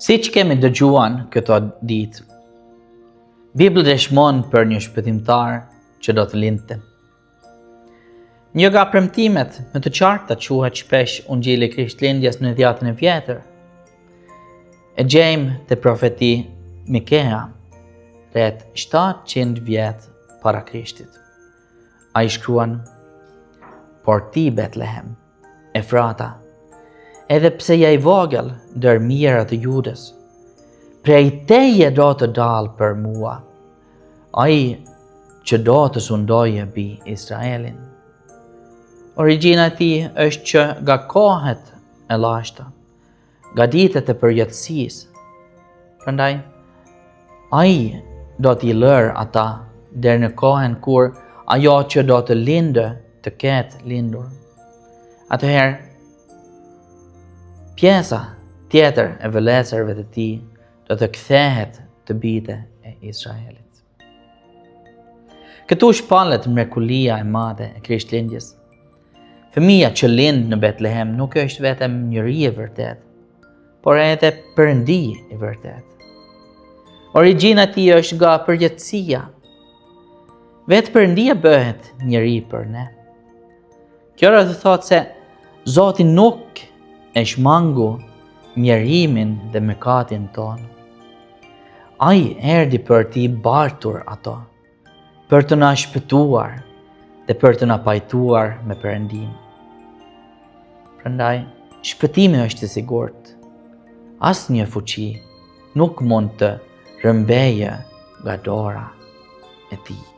Si që kemi dëgjuan këto ditë, Bibla dëshmon për një shpëtimtar që do të lindte. Një nga premtimet më të qarta quhet shpesh Ungjilli i Krishtlindjes në Dhjetën e Vjetër. E gjejmë te profeti Mikea, rreth 700 vjet para Krishtit. Ai shkruan: "Por ti Betlehem, Efrata, edhe pse je i vogël ndër mijërat e Judës, prej teje do të dalë për mua ai që do të sundojë mbi Izraelin." Origjina e tij është që nga kohet e lashta, nga ditët e përjetësisë. Prandaj, ai do t'i lërë ata deri në kohën kur ajo që do të lindë të ketë lindur. Atëherë, pjesa tjetër e vëllezërve të tij do të kthehet të bijtë e Izraelit. Këtu shpallet mrekullia e madhe e Krishtlindjes. Fëmia që lind në Betlehem nuk është vetëm njeri i vërtet, por edhe Perëndi i vërtet. Origjina e tij është nga përjetësia. Vetë Perëndia bëhet njeri për ne. Kjo do të thotë se Zoti nuk e shmangu mjerimin dhe mëkatin ton. Ai erdhi për t'i bartur ato, për të na shpëtuar dhe për të na pajtuar me Perëndin. Prandaj, shpëtimi është i sigurt. Asnjë fuqi nuk mund të rrëmbejë nga dora e tij.